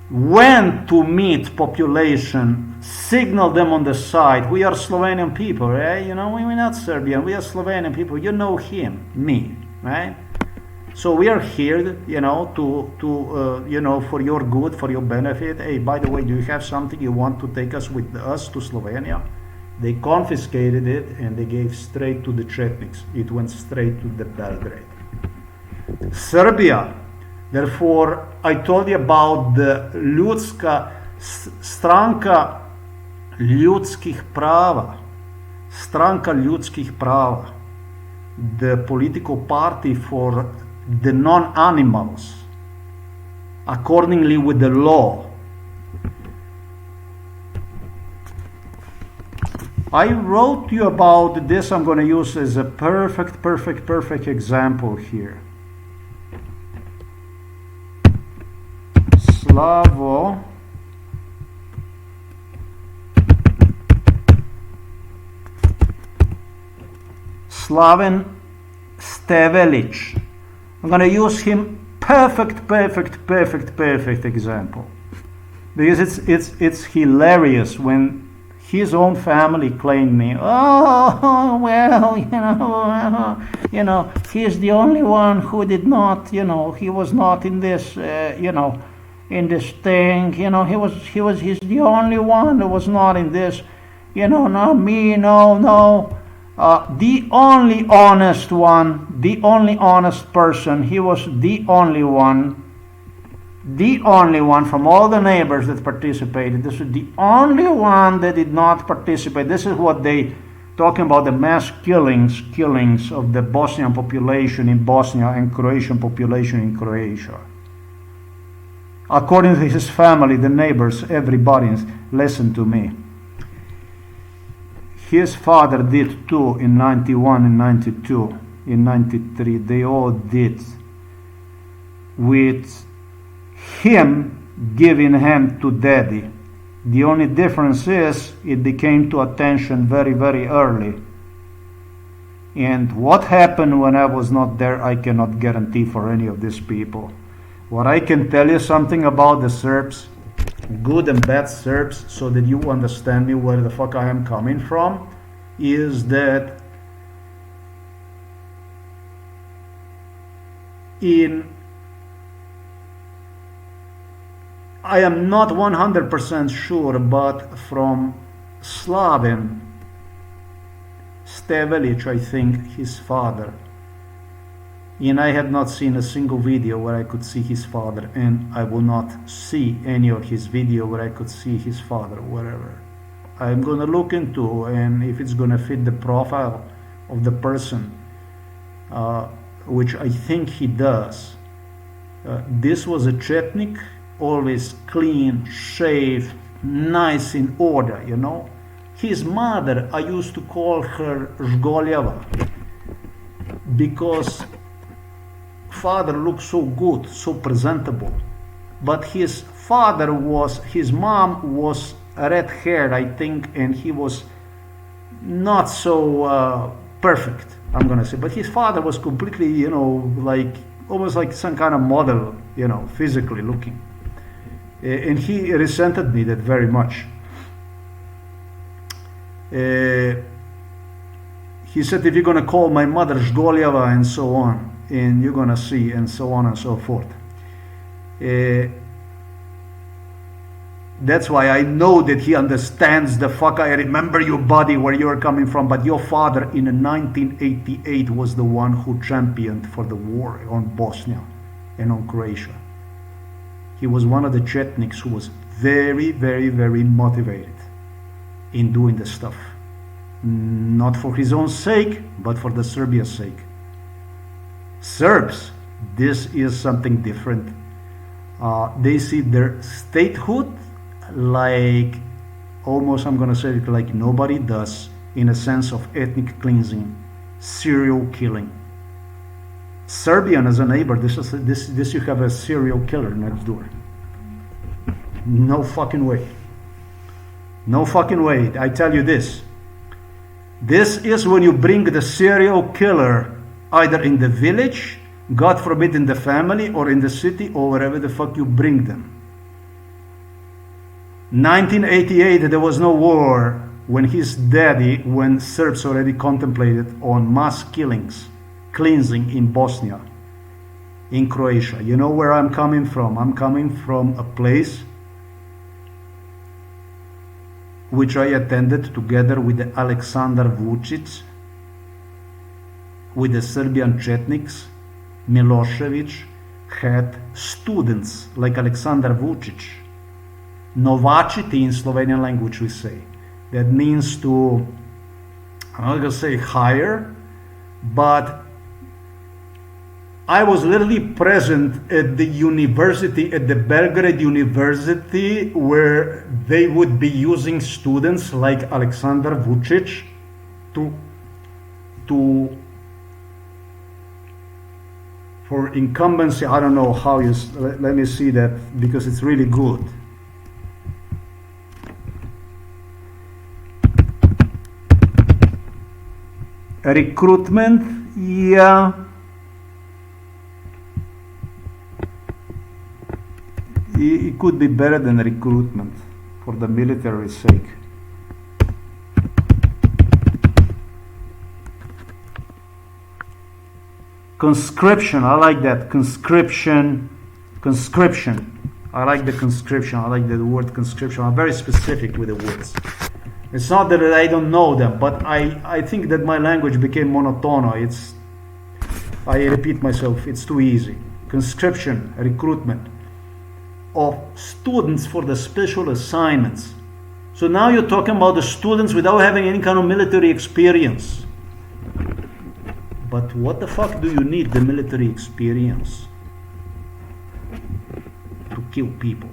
When to meet population, signal them on the side. We are Slovenian people, right? You know, we're not Serbian, we are Slovenian people. You know him, me, right? So we are here, you know, you know, for your good, for your benefit. Hey, by the way, do you have something you want to take us with us to Slovenia? They confiscated it and they gave straight to the Chetniks. It went straight to the Belgrade. Serbia. Therefore, I told you about the Stranka ljudskih prava. Stranka ljudskih prava. The political party for the non-animals, accordingly with the law. I wrote you about this. I'm going to use as a perfect example here. Slavo Slaven Stevelic. I'm going to use him perfect example, because it's hilarious when his own family claimed me. Oh well, you know, he's the only one who did not, you know, he was not in this, you know, in this thing, you know, he's the only one that was not in this, you know, not me, no. The only honest one, the only honest person, he was the only one from all the neighbors that participated. This is the only one that did not participate. This is what they talking about the mass killings of the Bosnian population in Bosnia and Croatian population in Croatia. According to his family, the neighbors, everybody, listen to me. His father did too in 91 and 92, in 93. They all did. With him giving hand to daddy. The only difference is it became to attention very, very early. And what happened when I was not there, I cannot guarantee for any of these people. What I can tell you something about the Serbs, good and bad Serbs, so that you understand me where the fuck I am coming from, is that I am not 100% sure, but from Slaven Stevelic, I think, his father, and I have not seen a single video where I could see his father, and I will not see any of his video where I could see his father, wherever. I'm gonna look into, and if it's gonna fit the profile of the person, which I think he does. This was a Chetnik, always clean, shaved, nice in order, you know. His mother, I used to call her Zgoljeva, because father looked so good, so presentable. But his mom was red-haired, I think, and he was not so perfect, I'm gonna say. But his father was completely, you know, like almost like some kind of model, you know, physically looking. And he resented me that very much. He said, if you're gonna call my mother Zgoljeva and so on, and you're gonna see, and so on and so forth. That's why I know that he understands the fuck. I remember your body, where you're coming from, but your father in 1988 was the one who championed for the war on Bosnia and on Croatia. He was one of the Chetniks who was very, very, very motivated in doing this stuff. Not for his own sake, but for the Serbia's sake. Serbs, this is something different. They see their statehood like, almost I'm gonna say it like nobody does, in a sense of ethnic cleansing, serial killing. Serbian as a neighbor, this you have a serial killer next door. No fucking way. No fucking way. I tell you this. This is when you bring the serial killer either in the village, God forbid in the family, or in the city, or wherever the fuck you bring them. 1988, there was no war when his daddy, when Serbs already contemplated on mass killings, cleansing in Bosnia, in Croatia. You know where I'm coming from? I'm coming from a place which I attended together with the Aleksandar Vučić, with the Serbian Chetniks. Milosevic had students like Aleksandar Vučić, novačiti in Slovenian language we say. That means to, I'm not gonna say hire, but I was literally present at the university, at the Belgrade University, where they would be using students like Aleksandar Vučić for incumbency. I don't know how you, let me see that, because it's really good. Recruitment, yeah. It could be better than recruitment for the military sake. Conscription, I like that. Conscription. I like the conscription. I like the word conscription. I'm very specific with the words. It's not that I don't know them, but I think that my language became monotone. I repeat myself, it's too easy. Conscription, recruitment of students for the special assignments. So now you're talking about the students without having any kind of military experience. But what the fuck do you need the military experience? To kill people,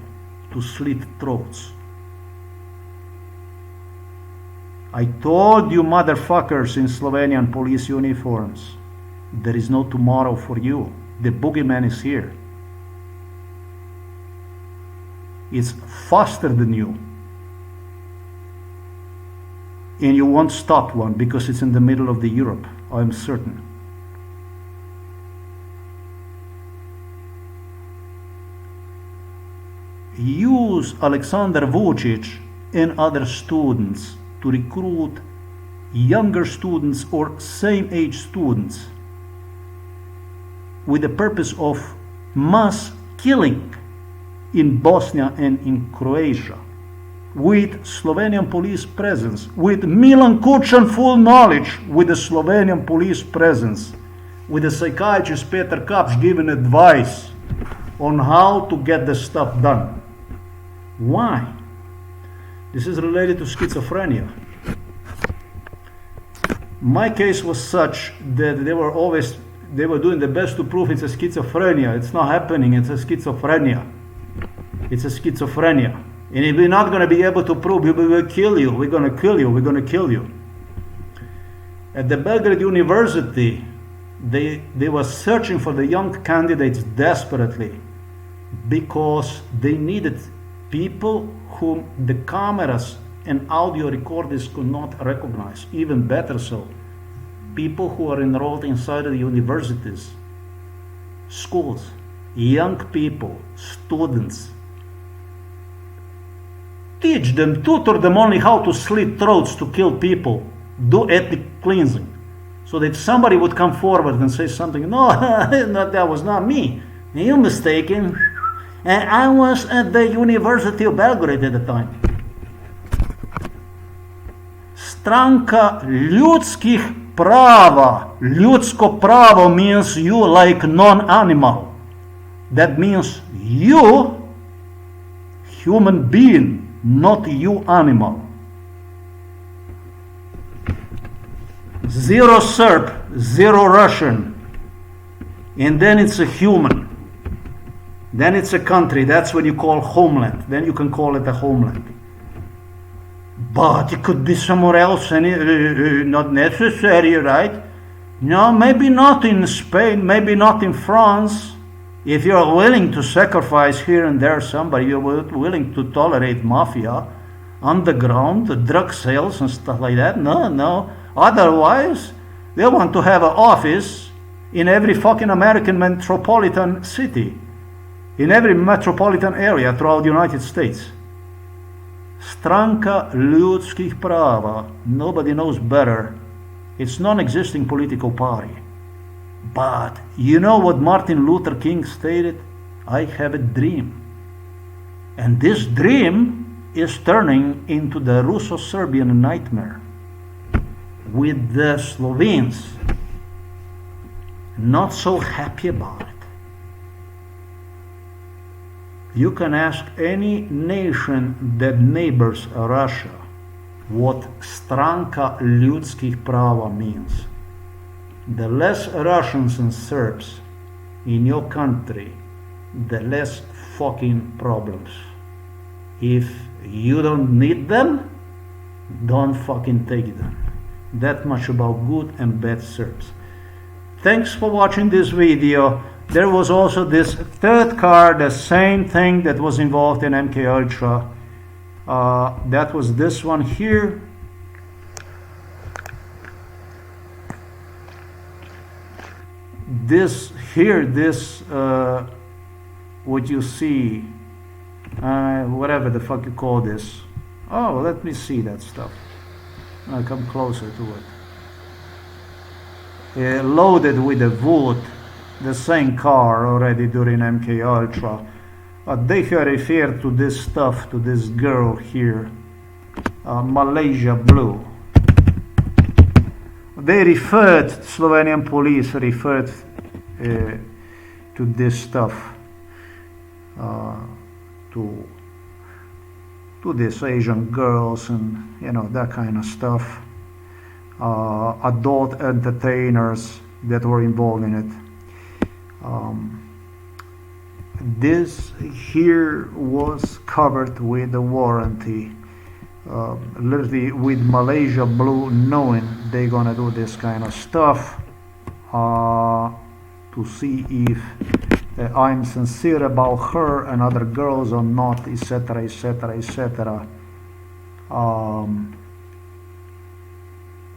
to slit throats. I told you motherfuckers in Slovenian police uniforms, there is no tomorrow for you. The boogeyman is here. It's faster than you. And you won't stop one because it's in the middle of the Europe, I'm certain. Use Alexander Vucic and other students to recruit younger students or same age students with the purpose of mass killing in Bosnia and in Croatia, with Slovenian police presence, with Milan Kučan full knowledge, with the Slovenian police presence, with the psychiatrist Peter Kapš giving advice on how to get the stuff done. Why? This is related to schizophrenia. My case was such that they were doing the best to prove it's a schizophrenia. It's not happening, it's a schizophrenia. It's a schizophrenia. And if we're not going to be able to prove it, we will kill you. We're going to kill you. We're going to kill you. At the Belgrade University, they were searching for the young candidates desperately because they needed people whom the cameras and audio recorders could not recognize. Even better so, people who are enrolled inside of the universities, schools, young people, students. Teach them, tutor them only how to slit throats, to kill people, do ethnic cleansing, so that somebody would come forward and say something. No, that was not me. You're mistaken. And I was at the University of Belgrade at the time. Stranka ljudskih prava. Ljudsko pravo means you like non-animal. That means you, human being, not you animal. Zero Serb, zero Russian. And then it's a human. Then it's a country. That's what you call homeland. Then you can call it a homeland. But it could be somewhere else, and not necessary, right? No, maybe not in Spain, maybe not in France. If you're willing to sacrifice here and there somebody, you're willing to tolerate mafia, underground, drug sales and stuff like that. No. Otherwise, they want to have an office in every fucking American metropolitan city, in every metropolitan area throughout the United States. Stranka ljudskih prava. Nobody knows better. It's non-existing political party. But you know what Martin Luther King stated? I have a dream. And this dream is turning into the Russo-Serbian nightmare, with the Slovenes not so happy about it. You can ask any nation that neighbors Russia what Stranka ljudskih prava means. The less Russians and Serbs in your country, the less fucking problems. If you don't need them, don't fucking take them. That much about good and bad Serbs. Thanks for watching this video. There was also this third car, the same thing that was involved in MK Ultra. That was this one here. This here, what you see, whatever the fuck you call this. Oh, let me see that stuff. I'll come closer to it. Loaded with the wood, the same car already during MK Ultra. They have referred to this stuff, to this girl here, Malaysia Blue. They referred, Slovenian police referred to this stuff, to to these Asian girls and that kind of stuff. Adult entertainers that were involved in it. This here was covered with a warranty, literally with Malaysia Blue knowing they're gonna do this kind of stuff to see if I'm sincere about her and other girls or not, etc, etc, etc.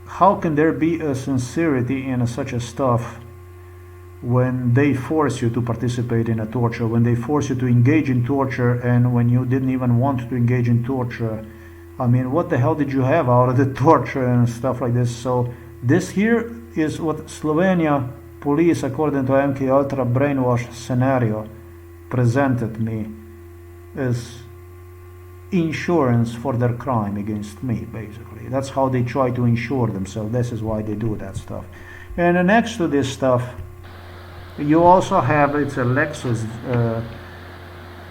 How can there be a sincerity in such a stuff when they force you to participate in a torture, when they force you to engage in torture, and when you didn't even want to engage in torture? I mean, what the hell did you have out of the torture and stuff like this? So this here is what Slovenia police, according to MK Ultra brainwash scenario, presented me as insurance for their crime against me, basically. That's how they try to insure themselves. This is why they do that stuff. And next to this stuff, you also have, it's a Lexus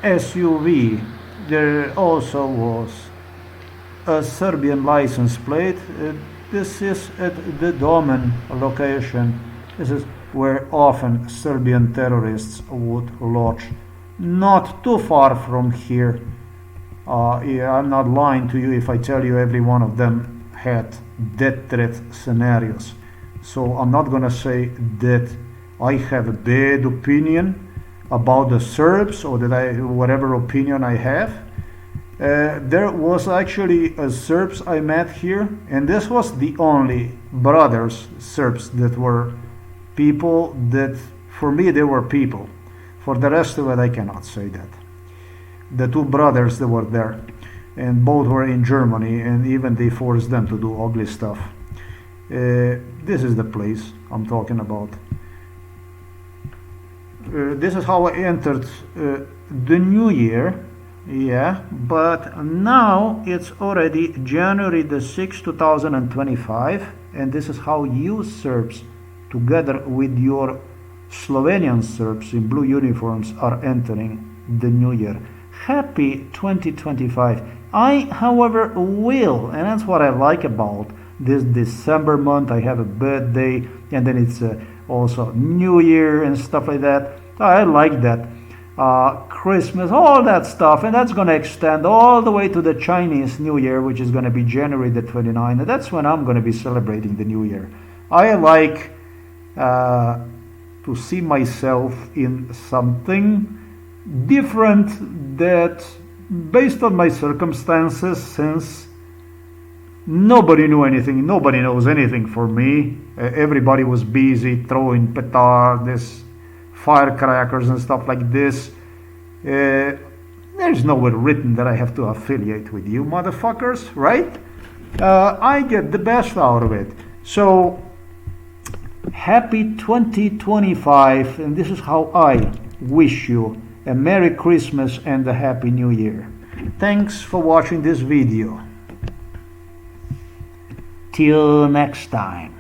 SUV. There also was a Serbian license plate. This is at the Domen location. This is where often Serbian terrorists would lodge. Not too far from here. Yeah, I'm not lying to you if I tell you every one of them had death threat scenarios. So I'm not gonna say that I have a bad opinion about the Serbs, or that whatever opinion I have. There was actually a Serbs I met here, and this was the only brothers Serbs that were people that, for me, they were people. For the rest of it, I cannot say that. The two brothers that were there, and both were in Germany, and even they forced them to do ugly stuff. This is the place I'm talking about. This is how I entered the new year. Yeah, but now it's already January the 6th, 2025, and this is how you Serbs, together with your Slovenian Serbs in blue uniforms, are entering the new year. Happy 2025. I, however, will, and that's what I like about this December month. I have a birthday, and then it's also New Year and stuff like that. I like that. Christmas, all that stuff, and that's going to extend all the way to the Chinese New Year, which is going to be January the 29th, and that's when I'm going to be celebrating the New Year. I like to see myself in something different, that based on my circumstances, since nobody knew anything, nobody knows anything for me, everybody was busy throwing petards, firecrackers and stuff like this. There's nowhere written that I have to affiliate with you motherfuckers, right? I get the best out of it. So happy 2025, and this is how I wish you a Merry Christmas and a Happy New Year. Thanks for watching this video. Till next time.